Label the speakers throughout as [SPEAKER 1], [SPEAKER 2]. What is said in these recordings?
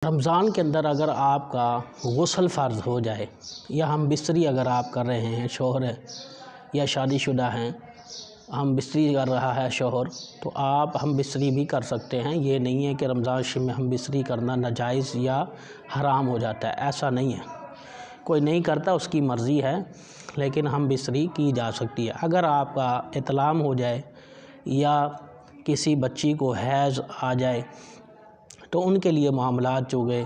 [SPEAKER 1] رمضان کے اندر اگر آپ کا غسل فرض ہو جائے یا ہم بستری اگر آپ کر رہے ہیں، شوہر یا شادی شدہ ہیں، ہم بستری کر رہا ہے شوہر، تو آپ ہم بستری بھی کر سکتے ہیں۔ یہ نہیں ہے کہ رمضان شریف میں ہم بستری کرنا ناجائز یا حرام ہو جاتا ہے، ایسا نہیں ہے۔ کوئی نہیں کرتا، اس کی مرضی ہے، لیکن ہم بستری کی جا سکتی ہے۔ اگر آپ کا اطلام ہو جائے یا کسی بچی کو حیض آ جائے تو ان کے لیے معاملات جو گئے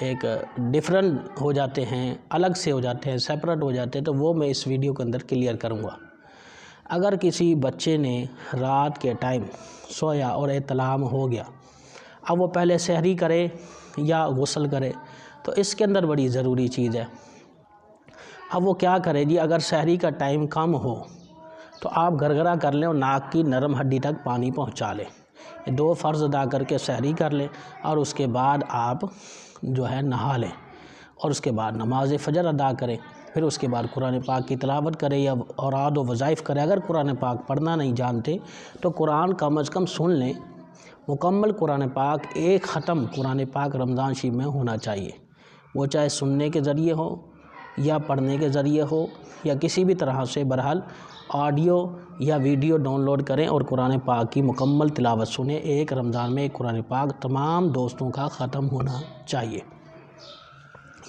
[SPEAKER 1] ایک ڈیفرنٹ ہو جاتے ہیں، الگ سے ہو جاتے ہیں، سیپریٹ ہو جاتے ہیں، تو وہ میں اس ویڈیو کے اندر کلیئر کروں گا۔ اگر کسی بچے نے رات کے ٹائم سویا اور احتلام ہو گیا، اب وہ پہلے سحری کرے یا غسل کرے، تو اس کے اندر بڑی ضروری چیز ہے۔ اب وہ کیا کرے جی؟ اگر سحری کا ٹائم کم ہو تو آپ گرگرا کر لیں اور ناک کی نرم ہڈی تک پانی پہنچا لیں۔ یہ 2 فرض ادا کر کے سحری کر لیں اور اس کے بعد آپ جو ہے نہا لیں اور اس کے بعد نماز فجر ادا کریں۔ پھر اس کے بعد قرآن پاک کی تلاوت کریں یا اوراد و وظائف کریں۔ اگر قرآن پاک پڑھنا نہیں جانتے تو قرآن کم از کم سن لیں۔ مکمل قرآن پاک ایک ختم قرآن پاک رمضان شریف میں ہونا چاہیے، وہ چاہے سننے کے ذریعے ہو یا پڑھنے کے ذریعے ہو یا کسی بھی طرح سے، بہرحال آڈیو یا ویڈیو ڈاؤن لوڈ کریں اور قرآن پاک کی مکمل تلاوت سنیں۔ ایک رمضان میں ایک قرآن پاک تمام دوستوں کا ختم ہونا چاہیے۔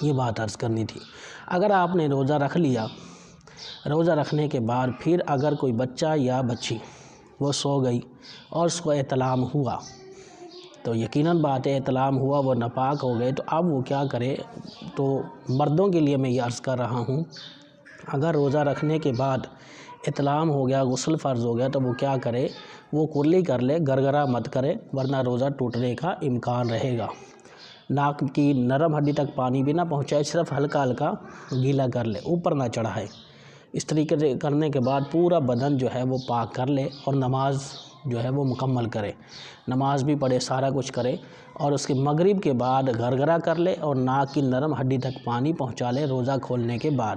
[SPEAKER 1] یہ بات عرض کرنی تھی۔ اگر آپ نے روزہ رکھ لیا، روزہ رکھنے کے بعد پھر اگر کوئی بچہ یا بچی وہ سو گئی اور اس کو احتلام ہوا، تو یقیناً بات ہے احتلام ہوا، وہ ناپاک ہو گئے، تو اب وہ کیا کرے؟ تو مردوں کے لیے میں یہ عرض کر رہا ہوں، اگر روزہ رکھنے کے بعد احتلام ہو گیا، غسل فرض ہو گیا، تو وہ کیا کرے؟ وہ کلی کر لے، گرگرا مت کرے، ورنہ روزہ ٹوٹنے کا امکان رہے گا۔ ناک کی نرم ہڈی تک پانی بھی نہ پہنچائے، صرف ہلکا ہلکا گیلا کر لے، اوپر نہ چڑھائے۔ اس طریقے سے کرنے کے بعد پورا بدن جو ہے وہ پاک کر لے اور نماز جو ہے وہ مکمل کرے، نماز بھی پڑھے، سارا کچھ کرے، اور اس کے مغرب کے بعد گرگرا کر لے اور ناک کی نرم ہڈی تک پانی پہنچا لے روزہ کھولنے کے بعد۔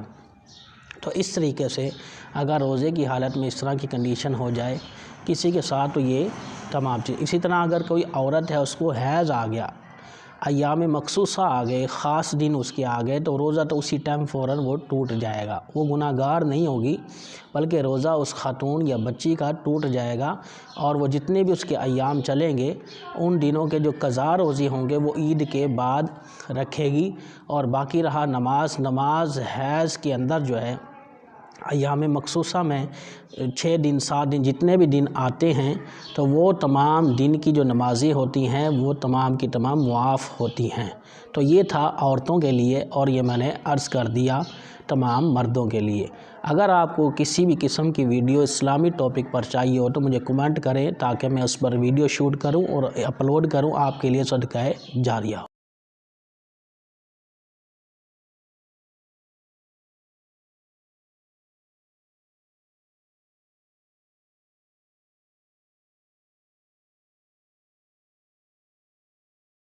[SPEAKER 1] تو اس طریقے سے اگر روزے کی حالت میں اس طرح کی کنڈیشن ہو جائے کسی کے ساتھ، تو یہ تمام چیز۔ اسی طرح اگر کوئی عورت ہے، اس کو حیض آ گیا، ایام مخصوصہ آ گئے، خاص دن اس کے آ گئے، تو روزہ تو اسی ٹائم فوراً وہ ٹوٹ جائے گا۔ وہ گناہ گار نہیں ہوگی، بلکہ روزہ اس خاتون یا بچی کا ٹوٹ جائے گا، اور وہ جتنے بھی اس کے ایام چلیں گے ان دنوں کے جو قضا روزی ہوں گے وہ عید کے بعد رکھے گی۔ اور باقی رہا نماز حیض کے اندر جو ہے ایام مخصوصہ میں 6 دن 7 دن جتنے بھی دن آتے ہیں، تو وہ تمام دن کی جو نمازیں ہوتی ہیں وہ تمام کی تمام معاف ہوتی ہیں۔ تو یہ تھا عورتوں کے لیے، اور یہ میں نے عرض کر دیا تمام مردوں کے لیے۔ اگر آپ کو کسی بھی قسم کی ویڈیو اسلامی ٹاپک پر چاہیے ہو تو مجھے کمنٹ کریں، تاکہ میں اس پر ویڈیو شوٹ کروں اور اپلوڈ کروں، آپ کے لیے صدقہ جاریہ ہو۔